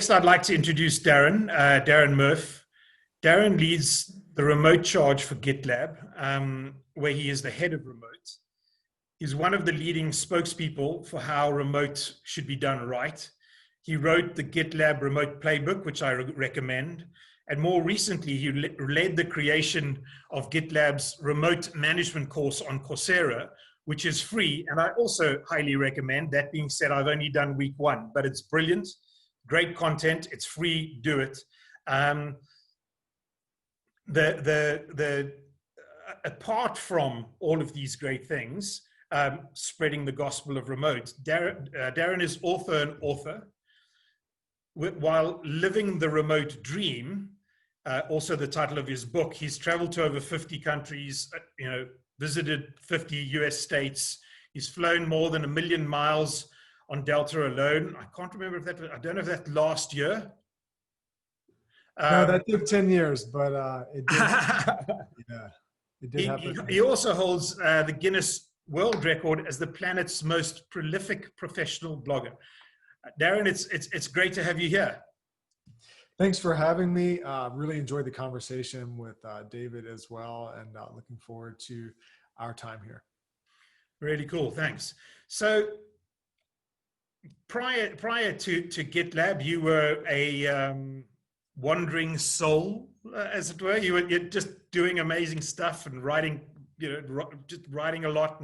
Next, I'd like to introduce Darren Murph. Darren leads the remote charge for Gitlab, where he is the head of remote. He's one of the leading spokespeople for how remote should be done right. He wrote the Gitlab remote playbook, which I recommend. And more recently, he led the creation of Gitlab's remote management course on Coursera, which is free. And I also highly recommend. That being said, I've only done week one, but it's brilliant. Great content. It's free. Do it. Apart from all of these great things, spreading the gospel of remote, Darren is also an author. While living the remote dream, also the title of his book, he's traveled to over 50 countries, visited 50 US states. He's flown more than 1 million miles on Delta alone. I can't remember if that, I don't know if that last year. No, that took 10 years, but it did, yeah, it did happen. He also holds the Guinness World Record as the planet's most prolific professional blogger. Darren, it's great to have you here. Thanks for having me. Really enjoyed the conversation with David as well, and looking forward to our time here. Really cool, thanks. So prior to Gitlab, you were a wandering soul, as it were. You're just doing amazing stuff and writing, just writing a lot.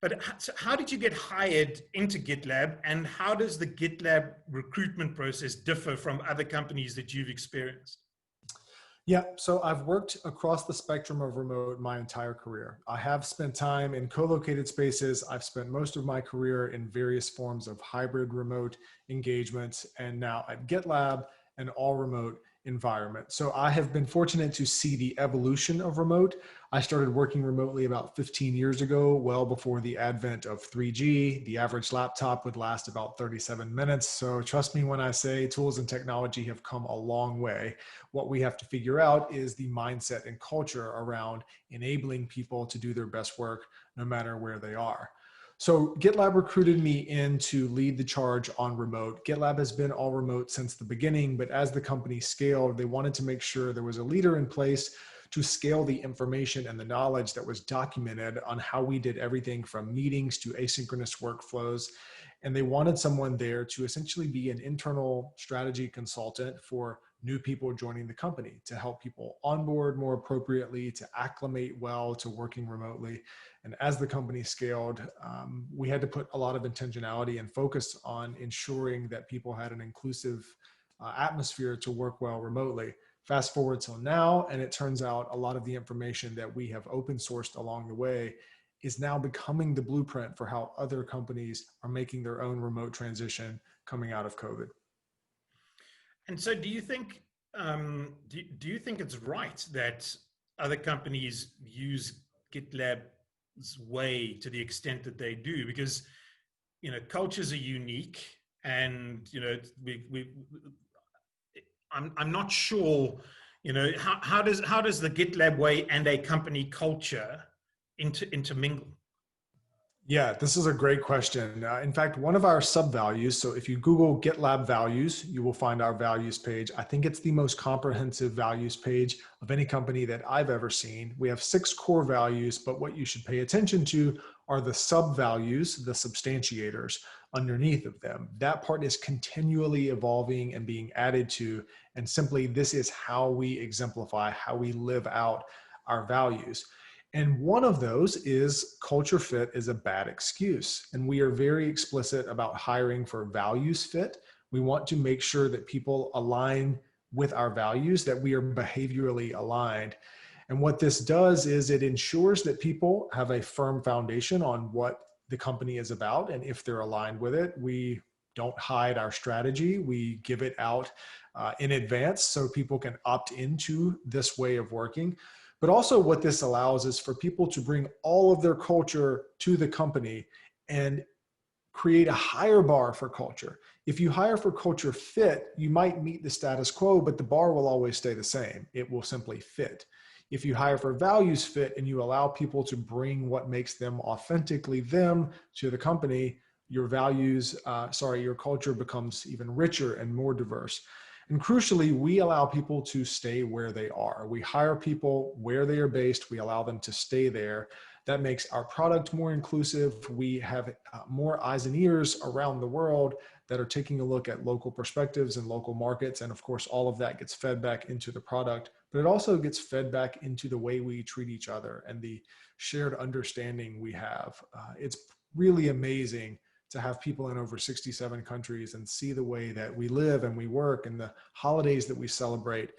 But how did you get hired into Gitlab, and how does the Gitlab recruitment process differ from other companies that you've experienced? Yeah, so I've worked across the spectrum of remote my entire career. I have spent time in co-located spaces. I've spent most of my career in various forms of hybrid remote engagements, and now at Gitlab, an all remote environment. So I have been fortunate to see the evolution of remote. I started working remotely about 15 years ago, well before the advent of 3G. The average laptop would last about 37 minutes. So trust me when I say tools and technology have come a long way. What we have to figure out is the mindset and culture around enabling people to do their best work no matter where they are. So Gitlab recruited me in to lead the charge on remote. Gitlab has been all remote since the beginning, but as the company scaled, they wanted to make sure there was a leader in place to scale the information and the knowledge that was documented on how we did everything from meetings to asynchronous workflows. And they wanted someone there to essentially be an internal strategy consultant for new people joining the company, to help people onboard more appropriately, to acclimate well to working remotely. And as the company scaled, we had to put a lot of intentionality and focus on ensuring that people had an inclusive atmosphere to work well remotely. Fast forward till now, and it turns out a lot of the information that we have open sourced along the way is now becoming the blueprint for how other companies are making their own remote transition coming out of COVID. And so do you think it's right that other companies use GitLab's way to the extent that they do? Because, cultures are unique, and, I'm not sure, how does the GitLab way and a company culture intermingle? Yeah, this is a great question. In fact, one of our sub-values, so if you Google GitLab values, you will find our values page. I think it's the most comprehensive values page of any company that I've ever seen. We have 6 core values, but what you should pay attention to are the sub-values, the substantiators underneath of them. That part is continually evolving and being added to, and simply this is how we exemplify, how we live out our values. And one of those is culture fit is a bad excuse. And we are very explicit about hiring for values fit. We want to make sure that people align with our values, that we are behaviorally aligned. And what this does is it ensures that people have a firm foundation on what the company is about. And if they're aligned with it, we don't hide our strategy. We give it out in advance so people can opt into this way of working. But also what this allows is for people to bring all of their culture to the company and create a higher bar for culture. If you hire for culture fit, you might meet the status quo, but the bar will always stay the same. It will simply fit. If you hire for values fit and you allow people to bring what makes them authentically them to the company, your values, your culture becomes even richer and more diverse. And crucially, we allow people to stay where they are. We hire people where they are based. We allow them to stay there. That makes our product more inclusive. We have more eyes and ears around the world that are taking a look at local perspectives and local markets. And of course, all of that gets fed back into the product, but it also gets fed back into the way we treat each other and the shared understanding we have. It's really amazing to have people in over 67 countries and see the way that we live and we work and the holidays that we celebrate.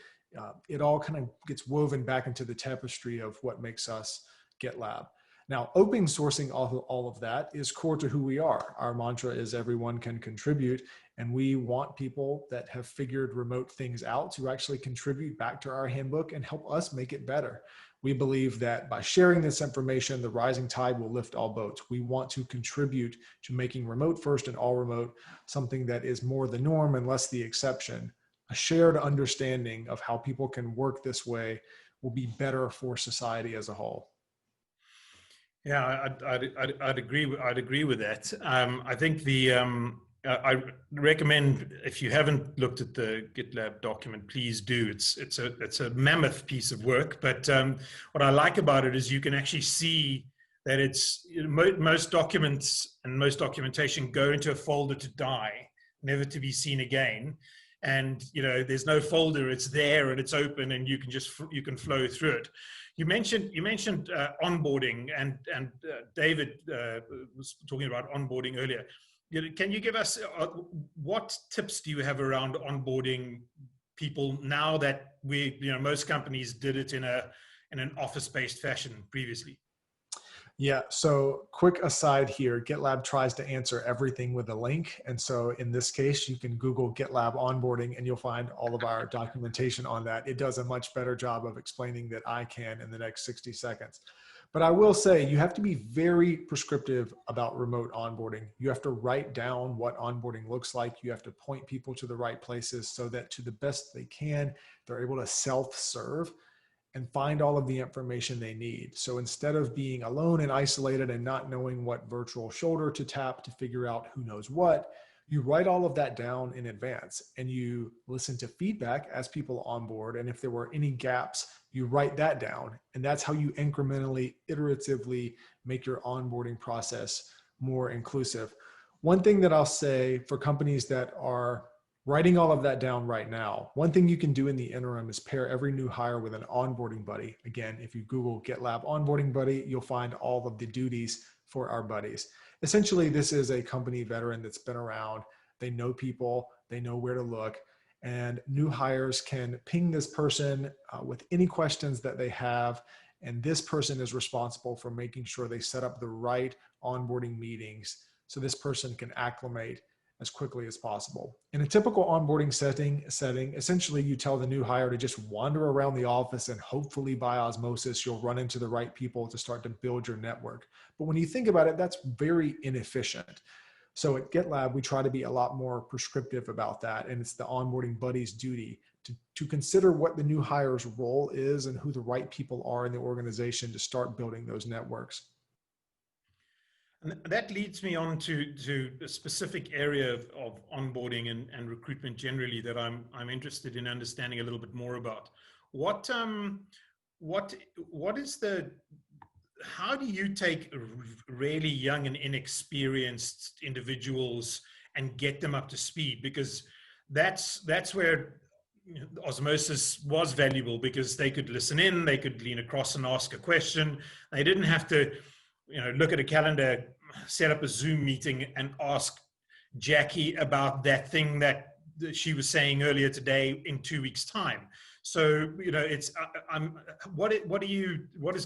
It all kind of gets woven back into the tapestry of what makes us Gitlab. Now, open sourcing all of that is core to who we are. Our mantra is everyone can contribute, and we want people that have figured remote things out to actually contribute back to our handbook and help us make it better. We believe that by sharing this information, the rising tide will lift all boats. We want to contribute to making remote first and all remote something that is more the norm and less the exception. A shared understanding of how people can work this way will be better for society as a whole. Yeah, I'd agree. I'd agree with that. I think I recommend, if you haven't looked at the GitLab document, please do. It's a mammoth piece of work. But what I like about it is you can actually see that most documents and most documentation go into a folder to die, never to be seen again. And there's no folder; it's there and it's open, and you can flow through it. You mentioned onboarding, and David was talking about onboarding earlier. Can you give us what tips do you have around onboarding people now that most companies did it in an office-based fashion previously? Yeah, so quick aside here, GitLab tries to answer everything with a link. And so in this case, you can Google GitLab onboarding and you'll find all of our documentation on that. It does a much better job of explaining that I can in the next 60 seconds. But I will say you have to be very prescriptive about remote onboarding. You have to write down what onboarding looks like. You have to point people to the right places so that to the best they can, they're able to self-serve and find all of the information they need. So instead of being alone and isolated and not knowing what virtual shoulder to tap to figure out who knows what, you write all of that down in advance and you listen to feedback as people onboard. And if there were any gaps, you write that down. And that's how you incrementally, iteratively make your onboarding process more inclusive. One thing that I'll say for companies that are writing all of that down right now, one thing you can do in the interim is pair every new hire with an onboarding buddy. Again, if you Google GitLab onboarding buddy, you'll find all of the duties for our buddies. Essentially, this is a company veteran that's been around. They know people, they know where to look, and new hires can ping this person with any questions that they have. And this person is responsible for making sure they set up the right onboarding meetings so this person can acclimate as quickly as possible. In a typical onboarding setting, essentially you tell the new hire to just wander around the office and hopefully by osmosis, you'll run into the right people to start to build your network. But when you think about it, that's very inefficient. So at GitLab, we try to be a lot more prescriptive about that. And it's the onboarding buddy's duty to consider what the new hire's role is and who the right people are in the organization to start building those networks. And that leads me on to a specific area of onboarding and recruitment generally that I'm interested in understanding a little bit more about. How do you take really young and inexperienced individuals and get them up to speed? Because that's where osmosis was valuable, because they could listen in, they could lean across and ask a question. They didn't have to look at a calendar, set up a Zoom meeting and ask Jackie about that thing that she was saying earlier today in 2 weeks' time. So, what is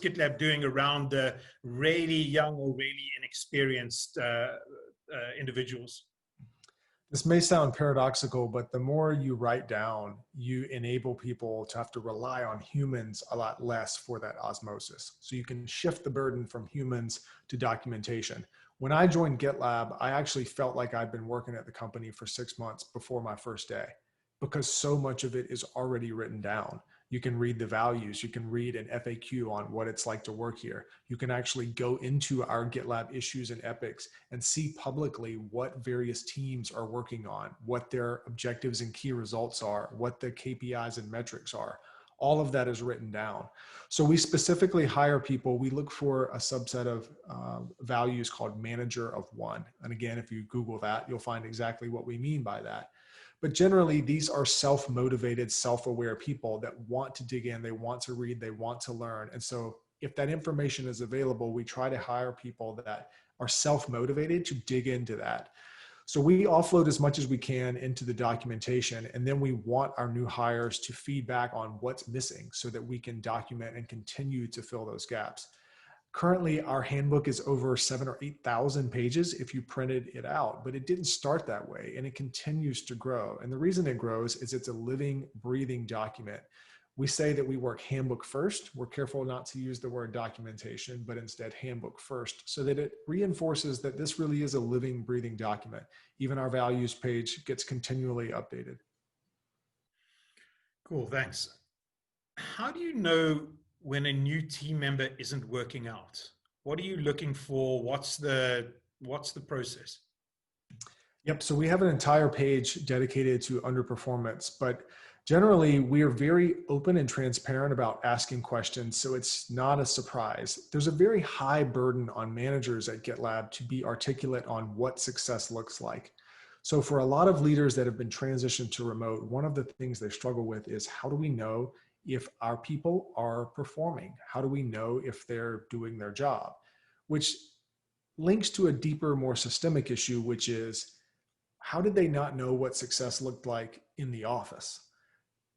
GitLab doing around the really young or really inexperienced individuals? This may sound paradoxical, but the more you write down, you enable people to have to rely on humans a lot less for that osmosis. So you can shift the burden from humans to documentation. When I joined GitLab, I actually felt like I'd been working at the company for 6 months before my first day, because so much of it is already written down. You can read the values. You can read an FAQ on what it's like to work here. You can actually go into our GitLab issues and epics and see publicly what various teams are working on, what their objectives and key results are, what the KPIs and metrics are. All of that is written down. So we specifically hire people. We look for a subset of values called manager of one. And again, if you Google that, you'll find exactly what we mean by that. But generally, these are self-motivated, self-aware people that want to dig in, they want to read, they want to learn. And so if that information is available, we try to hire people that are self-motivated to dig into that. So we offload as much as we can into the documentation, and then we want our new hires to feedback on what's missing so that we can document and continue to fill those gaps. Currently, our handbook is over 7,000 or 8,000 pages if you printed it out, but it didn't start that way, and it continues to grow. And the reason it grows is it's a living, breathing document. We say that we work handbook first. We're careful not to use the word documentation, but instead handbook first, so that it reinforces that this really is a living, breathing document. Even our values page gets continually updated. Cool, thanks. How do you know when a new team member isn't working out? What are you looking for? What's the process? Yep, so we have an entire page dedicated to underperformance, but generally we are very open and transparent about asking questions, so it's not a surprise. There's a very high burden on managers at GitLab to be articulate on what success looks like. So for a lot of leaders that have been transitioned to remote, one of the things they struggle with is, how do we know if our people are performing? How do we know if they're doing their job? Which links to a deeper, more systemic issue, which is, how did they not know what success looked like in the office?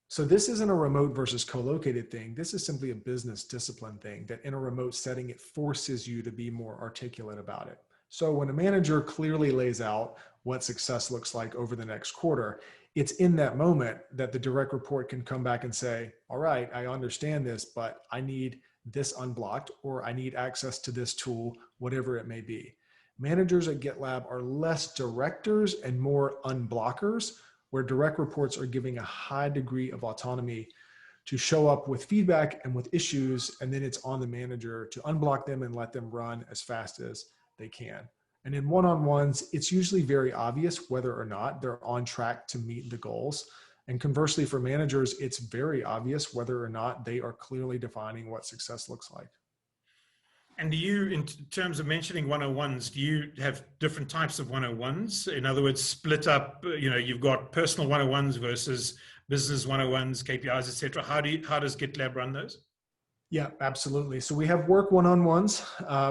So this isn't a remote versus co-located thing. This is simply a business discipline thing that in a remote setting, it forces you to be more articulate about it. So when a manager clearly lays out what success looks like over the next quarter, it's in that moment that the direct report can come back and say, all right, I understand this, but I need this unblocked, or I need access to this tool, whatever it may be. Managers at GitLab are less directors and more unblockers, where direct reports are giving a high degree of autonomy to show up with feedback and with issues, and then it's on the manager to unblock them and let them run as fast as they can. And in one-on-ones, it's usually very obvious whether or not they're on track to meet the goals. And conversely, for managers, it's very obvious whether or not they are clearly defining what success looks like. And do you, in terms of mentioning 101s, do you have different types of 101s? In other words, split up, you've got personal 101s versus business 101s, KPIs, et cetera. How does GitLab run those? Yeah, absolutely. So we have work one-on-ones,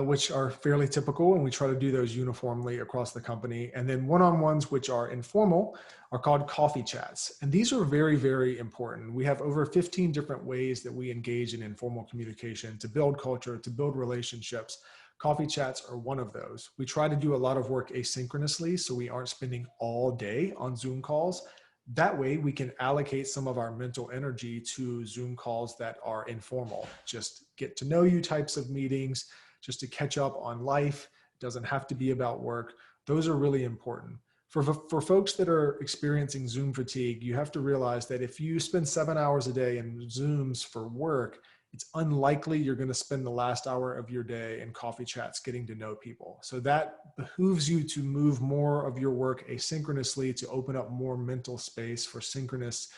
which are fairly typical, and we try to do those uniformly across the company. And then one-on-ones, which are informal, are called coffee chats. And these are very, very important. We have over 15 different ways that we engage in informal communication to build culture, to build relationships. Coffee chats are one of those. We try to do a lot of work asynchronously, so we aren't spending all day on Zoom calls. That way we can allocate some of our mental energy to Zoom calls that are informal, just get to know you types of meetings, just to catch up on life. It doesn't have to be about work. Those are really important. For folks that are experiencing Zoom fatigue, you have to realize that if you spend 7 hours a day in Zooms for work, it's unlikely you're going to spend the last hour of your day in coffee chats getting to know people. So that behooves you to move more of your work asynchronously, to open up more mental space for synchronous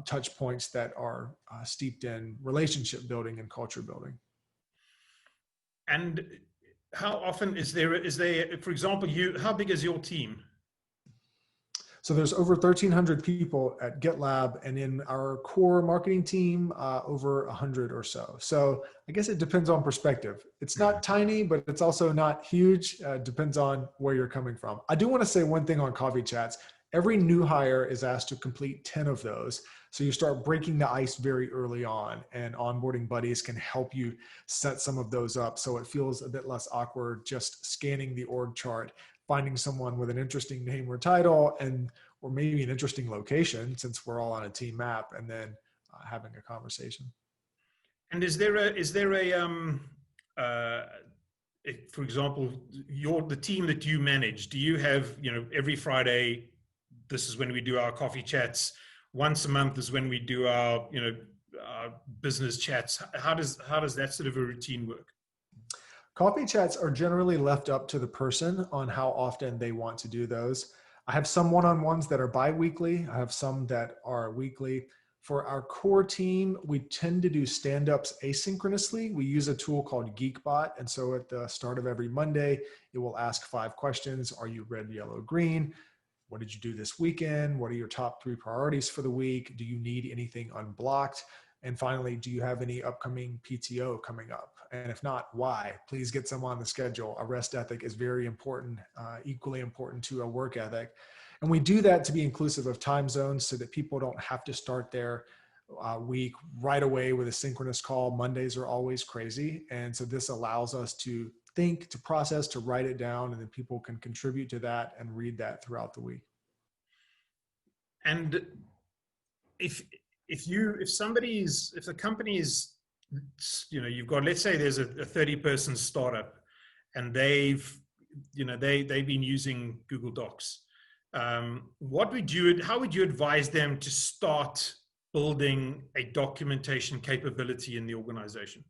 touch points that are steeped in relationship building and culture building. And how often is there, for example, how big is your team? So there's over 1,300 people at GitLab, and in our core marketing team, over 100 or so. So I guess it depends on perspective. It's not tiny, but it's also not huge. Depends on where you're coming from. I do want to say one thing on coffee chats. Every new hire is asked to complete 10 of those. So you start breaking the ice very early on, and onboarding buddies can help you set some of those up so it feels a bit less awkward just scanning the org chart, finding someone with an interesting name or title, or maybe an interesting location, since we're all on a team map, and then having a conversation. And is there for example, the team that you manage, do you have, every Friday, this is when we do our coffee chats, once a month is when we do our, business chats? How does that sort of a routine work? Coffee chats are generally left up to the person on how often they want to do those. I have some one-on-ones that are bi-weekly. I have some that are weekly. For our core team, we tend to do stand-ups asynchronously. We use a tool called Geekbot. And so at the start of every Monday, it will ask 5 questions. Are you red, yellow, green? What did you do this weekend? What are your top 3 priorities for the week? Do you need anything unblocked? And finally, do you have any upcoming PTO coming up? And if not, why? Please get some on the schedule. A rest ethic is very important, equally important to a work ethic. And we do that to be inclusive of time zones so that people don't have to start their week right away with a synchronous call. Mondays are always crazy. And so this allows us to think, to process, to write it down, and then people can contribute to that and read that throughout the week. And if the company is, you've got, let's say there's a 30-person startup and they've been using Google Docs. How would you advise them to start building a documentation capability in the organization?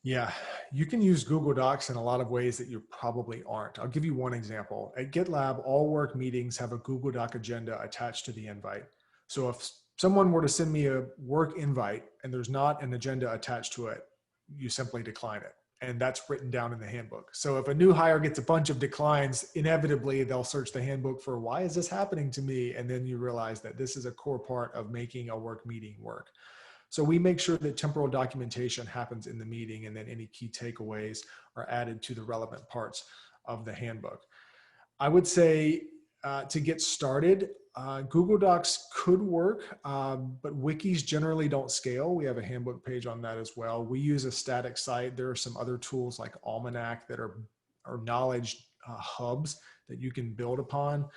Yeah, you can use Google Docs in a lot of ways that you probably aren't. I'll give you one example. At Gitlab, all work meetings have a Google Doc agenda attached to the invite. So if someone were to send me a work invite and there's not an agenda attached to it, you simply decline it. And that's written down in the handbook. So if a new hire gets a bunch of declines, inevitably they'll search the handbook for, why is this happening to me? And then you realize that this is a core part of making a work meeting work. So we make sure that temporal documentation happens in the meeting, and then any key takeaways are added to the relevant parts of the handbook. I would say to get started, Google Docs could work, but wikis generally don't scale. We have a handbook page on that as well. We use a static site. There are some other tools like Almanac that are knowledge hubs that you can build upon.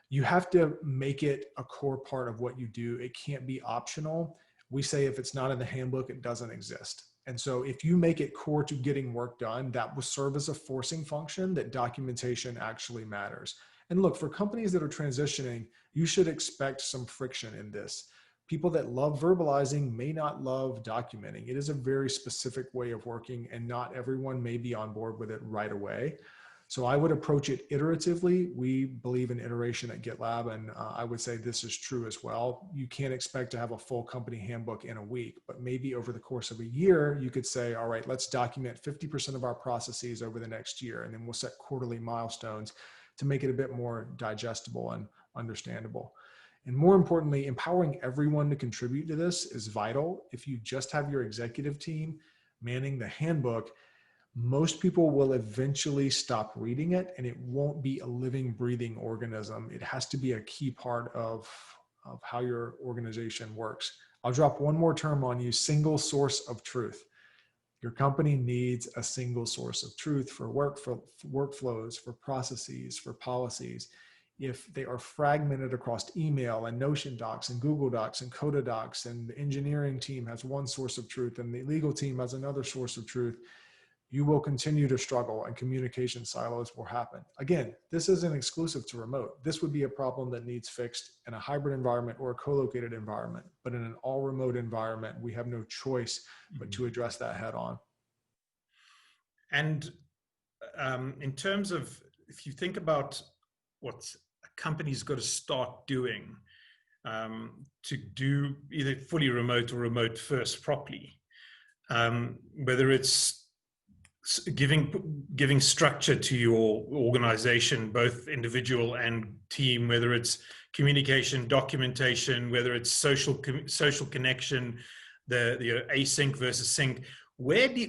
You have to make it a core part of what you do. It can't be optional. We say if it's not in the handbook, it doesn't exist. And so if you make it core to getting work done, that will serve as a forcing function that documentation actually matters. And look, for companies that are transitioning, you should expect some friction in this. People that love verbalizing may not love documenting. It is a very specific way of working, and not everyone may be on board with it right away. So I would approach it iteratively. We believe in iteration at Gitlab, and I would say this is true as well. You can't expect to have a full company handbook in a week, but maybe over the course of a year, you could say, all right, let's document 50% of our processes over the next year, and then we'll set quarterly milestones to make it a bit more digestible and understandable. And more importantly, empowering everyone to contribute to this is vital. If you just have your executive team manning the handbook, most people will eventually stop reading it, and it won't be a living, breathing organism. It has to be a key part of how your organization works. I'll drop one more term on you: single source of truth. Your company needs a single source of truth for workflows, for processes, for policies. If they are fragmented across email and Notion docs and Google Docs and Coda Docs, and the engineering team has one source of truth and the legal team has another source of truth, you will continue to struggle and communication silos will happen. Again, this isn't exclusive to remote. This would be a problem that needs fixed in a hybrid environment or a co-located environment. But in an all remote environment, we have no choice but to address that head on. And in terms of, if you think about what a company's got to start doing to do either fully remote or remote first properly, whether it's giving structure to your organization, both individual and team, whether it's communication, documentation, whether it's social connection, the async versus sync. Where do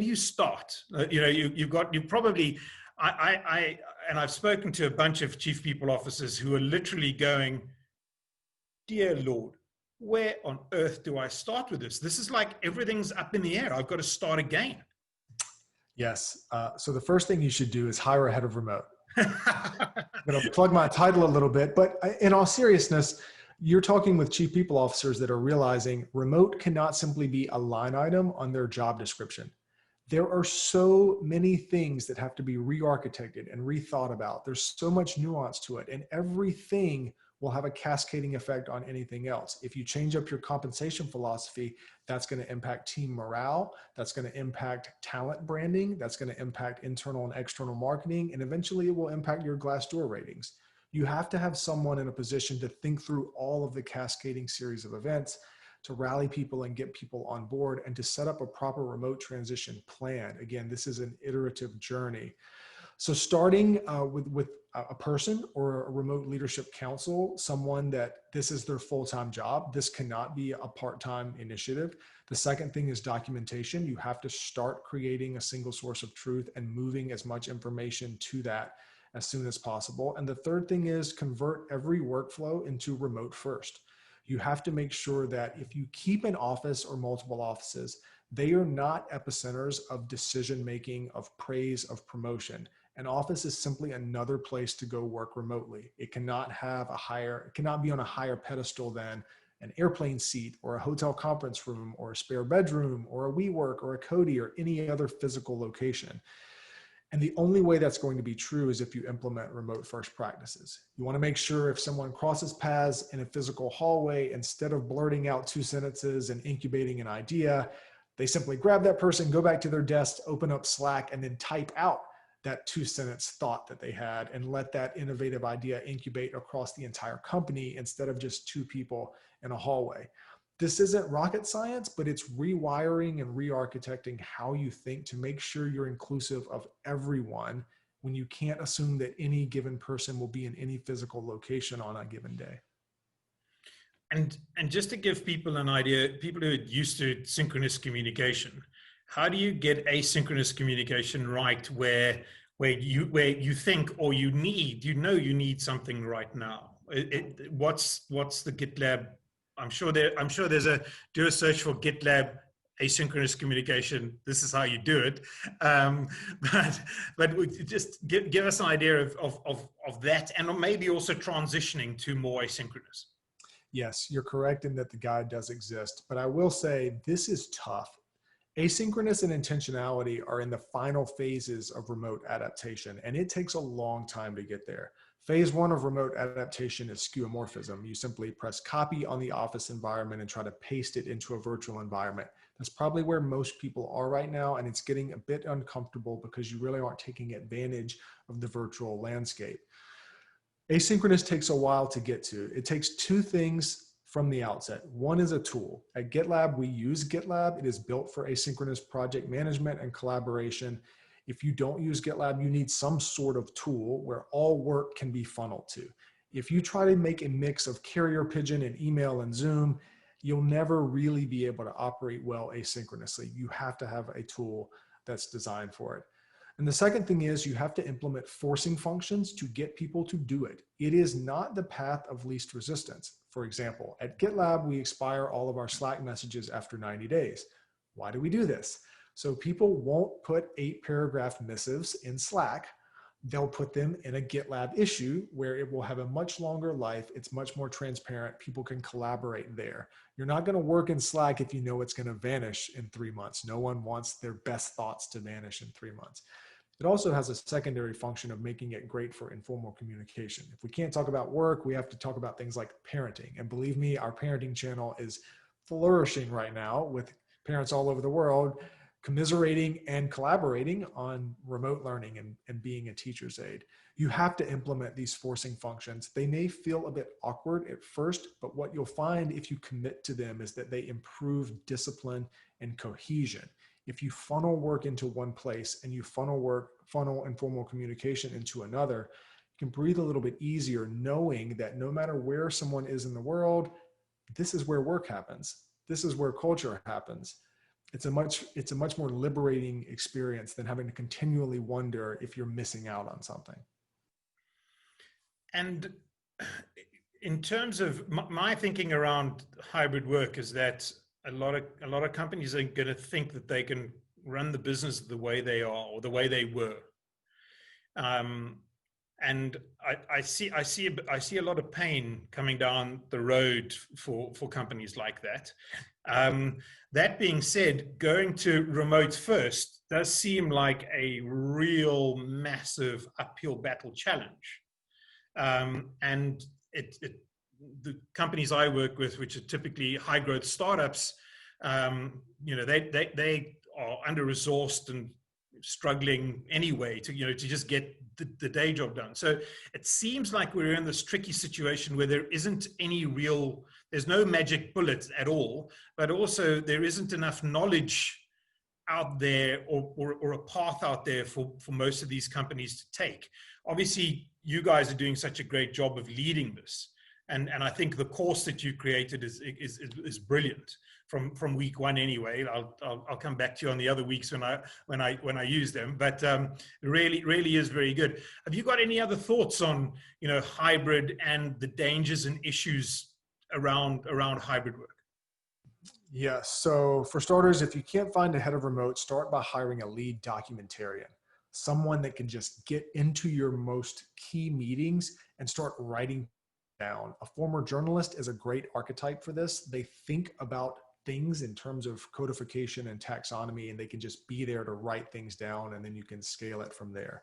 you start? I've spoken to a bunch of chief people officers who are literally going, dear Lord, where on earth do I start with this? This is like everything's up in the air. I've got to start again. Yes. So the first thing you should do is hire a head of remote. I'm going to plug my title a little bit, but in all seriousness, you're talking with chief people officers that are realizing remote cannot simply be a line item on their job description. There are so many things that have to be re-architected and rethought about. There's so much nuance to it, and everything will have a cascading effect on anything else. If you change up your compensation philosophy, that's going to impact team morale. That's going to impact talent branding. That's going to impact internal and external marketing. And eventually it will impact your Glassdoor ratings. You have to have someone in a position to think through all of the cascading series of events, to rally people and get people on board, and to set up a proper remote transition plan. Again, this is an iterative journey. So starting with a person or a remote leadership council, someone that this is their full-time job. This cannot be a part-time initiative. The second thing is documentation. You have to start creating a single source of truth and moving as much information to that as soon as possible. And the third thing is convert every workflow into remote first. You have to make sure that if you keep an office or multiple offices, they are not epicenters of decision-making, of praise, of promotion. An office is simply another place to go work remotely. It cannot be on a higher pedestal than an airplane seat or a hotel conference room or a spare bedroom or a WeWork or a Cody or any other physical location. And the only way that's going to be true is if you implement remote first practices. You want to make sure if someone crosses paths in a physical hallway, instead of blurting out 2 sentences and incubating an idea, they simply grab that person, go back to their desk, open up Slack, and then type out that 2-sentence thought that they had and let that innovative idea incubate across the entire company instead of just 2 people in a hallway. This isn't rocket science, but it's rewiring and re-architecting how you think to make sure you're inclusive of everyone when you can't assume that any given person will be in any physical location on a given day. And just to give people an idea, people who are used to synchronous communication, how do you get asynchronous communication right where you think or you need something right now? What's the GitLab? I'm sure there's do a search for GitLab asynchronous communication. This is how you do it. But just give us an idea of that, and maybe also transitioning to more asynchronous. Yes, you're correct in that the guide does exist, but I will say this is tough. Asynchronous and intentionality are in the final phases of remote adaptation, and it takes a long time to get there. Phase 1 of remote adaptation is skeuomorphism. You simply press copy on the office environment and try to paste it into a virtual environment. That's probably where most people are right now, and it's getting a bit uncomfortable because you really aren't taking advantage of the virtual landscape. Asynchronous takes a while to get to. It takes 2 things from the outset. One is a tool. At GitLab, we use GitLab. It is built for asynchronous project management and collaboration. If you don't use GitLab, you need some sort of tool where all work can be funneled to. If you try to make a mix of carrier pigeon and email and Zoom, you'll never really be able to operate well asynchronously. You have to have a tool that's designed for it. And the second thing is you have to implement forcing functions to get people to do it. It is not the path of least resistance. For example, at GitLab, we expire all of our Slack messages after 90 days. Why do we do this? So people won't put 8-paragraph missives in Slack. They'll put them in a GitLab issue where it will have a much longer life. It's much more transparent. People can collaborate there. You're not going to work in Slack if you know it's going to vanish in 3 months. No one wants their best thoughts to vanish in 3 months. It also has a secondary function of making it great for informal communication. If we can't talk about work, we have to talk about things like parenting. And believe me, our parenting channel is flourishing right now with parents all over the world commiserating and collaborating on remote learning and being a teacher's aide. You have to implement these forcing functions. They may feel a bit awkward at first, but what you'll find if you commit to them is that they improve discipline and cohesion. If you funnel work into one place and you funnel informal communication into another, you can breathe a little bit easier knowing that no matter where someone is in the world, this is where work happens. This is where culture happens. It's a much more liberating experience than having to continually wonder if you're missing out on something. And in terms of my thinking around hybrid work is that a lot of companies are going to think that they can run the business the way they are or the way they were. And I see a lot of pain coming down the road for companies like that. That being said, going to remote first does seem like a real massive uphill battle challenge. And the companies I work with, which are typically high growth startups, they are under resourced and struggling anyway to just get the day job done. So it seems like we're in this tricky situation where there's no magic bullet at all, but also there isn't enough knowledge out there or a path out there for most of these companies to take. Obviously, you guys are doing such a great job of leading this. And I think the course that you created is brilliant from week one anyway. I'll come back to you on the other weeks when I use them, but really is very good. Have you got any other thoughts on hybrid and the dangers and issues around hybrid work? Yes. So for starters, if you can't find a head of remote, start by hiring a lead documentarian, someone that can just get into your most key meetings and start writing down. A former journalist is a great archetype for this. They think about things in terms of codification and taxonomy, and they can just be there to write things down, and then you can scale it from there.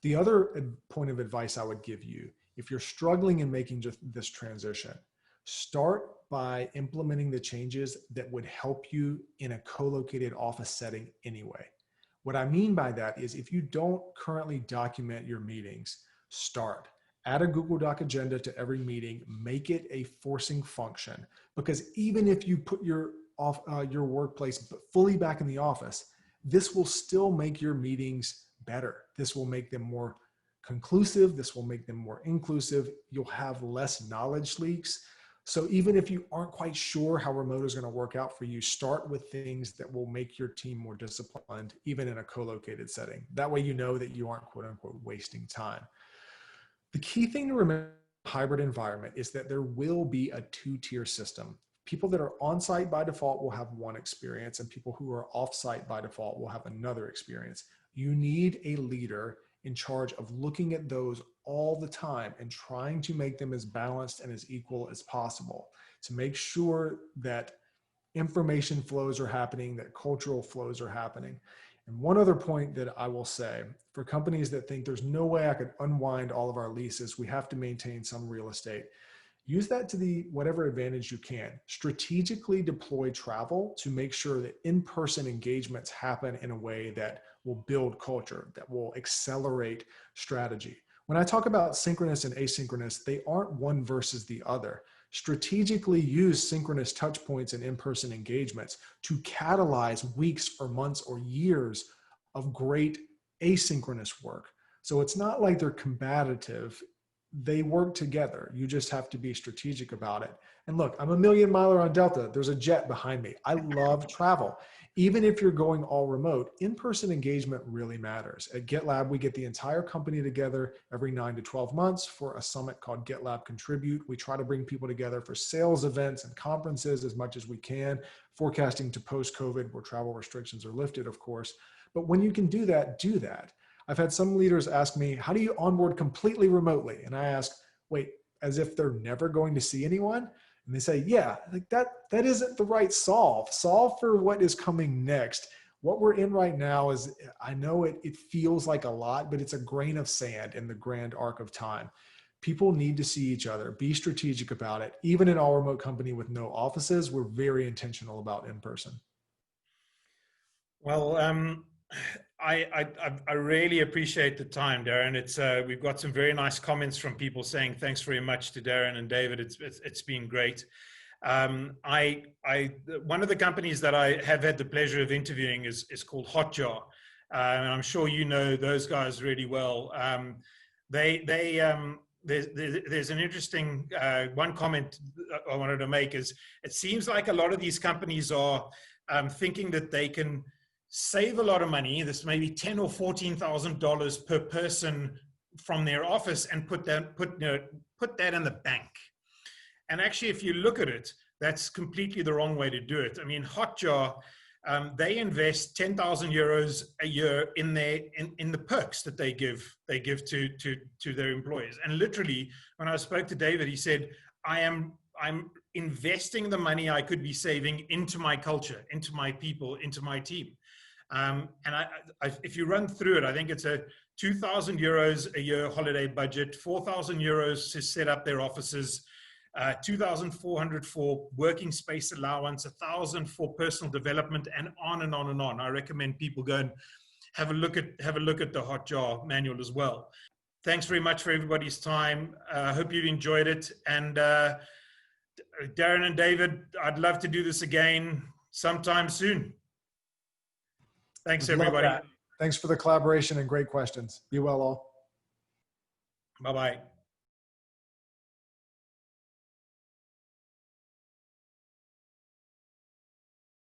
The other point of advice I would give you, if you're struggling in making just this transition, start by implementing the changes that would help you in a co-located office setting anyway. What I mean by that is if you don't currently document your meetings, start. Add a Google Doc agenda to every meeting, make it a forcing function, because even if you put your workplace fully back in the office, this will still make your meetings better. This will make them more conclusive. This will make them more inclusive. You'll have less knowledge leaks. So even if you aren't quite sure how remote is going to work out for you, start with things that will make your team more disciplined, even in a co-located setting. That way you know that you aren't quote unquote wasting time. The key thing to remember in a hybrid environment is that there will be a two-tier system. People that are on-site by default will have one experience, and people who are off-site by default will have another experience. You need a leader in charge of looking at those all the time and trying to make them as balanced and as equal as possible to make sure that information flows are happening, that cultural flows are happening. And one other point that I will say, for companies that think there's no way I could unwind all of our leases, we have to maintain some real estate. Use that to whatever advantage you can. Strategically deploy travel to make sure that in-person engagements happen in a way that will build culture, that will accelerate strategy. When I talk about synchronous and asynchronous, they aren't one versus the other. Strategically use synchronous touch points and in-person engagements to catalyze weeks or months or years of great asynchronous work. So it's not like they're combative. They work together. You just have to be strategic about it. And look, I'm a million miler on Delta. There's a jet behind me. I love travel. Even if you're going all remote, in-person engagement really matters. At Gitlab, we get the entire company together every 9 to 12 months for a summit called Gitlab Contribute. We try to bring people together for sales events and conferences as much as we can, forecasting to post-COVID where travel restrictions are lifted, of course. But when you can do that, do that. I've had some leaders ask me, how do you onboard completely remotely? And I ask, wait, as if they're never going to see anyone? And they say, yeah, like that isn't the right solve. Solve for what is coming next. What we're in right now is, I know it feels like a lot, but it's a grain of sand in the grand arc of time. People need to see each other. Be strategic about it. Even in all remote company with no offices, we're very intentional about in-person. Well, I really appreciate the time, Darren. We've got some very nice comments from people saying thanks very much to Darren and David. It's been great. One of the companies that I have had the pleasure of interviewing is called Hotjar, and I'm sure you know those guys really well. There's an interesting one comment I wanted to make is it seems like a lot of these companies are thinking that they can save a lot of money. This may be $10,000 or $14,000 per person from their office, and put that in the bank. And actually, if you look at it, that's completely the wrong way to do it. I mean, Hotjar, they invest 10,000 euros a year in the perks that they give to their employees. And literally, when I spoke to David, he said, I'm investing the money I could be saving into my culture, into my people, into my team. And if you run through it, I think it's a 2,000 euros a year holiday budget, 4,000 euros to set up their offices, 2,400 for working space allowance, 1,000 for personal development, and on and on and on. I recommend people go and have a look at the Hotjar manual as well. Thanks very much for everybody's time. I hope you enjoyed it. And Darren and David, I'd love to do this again sometime soon. Thanks, everybody. Thanks for the collaboration and great questions. Be well all. Bye-bye.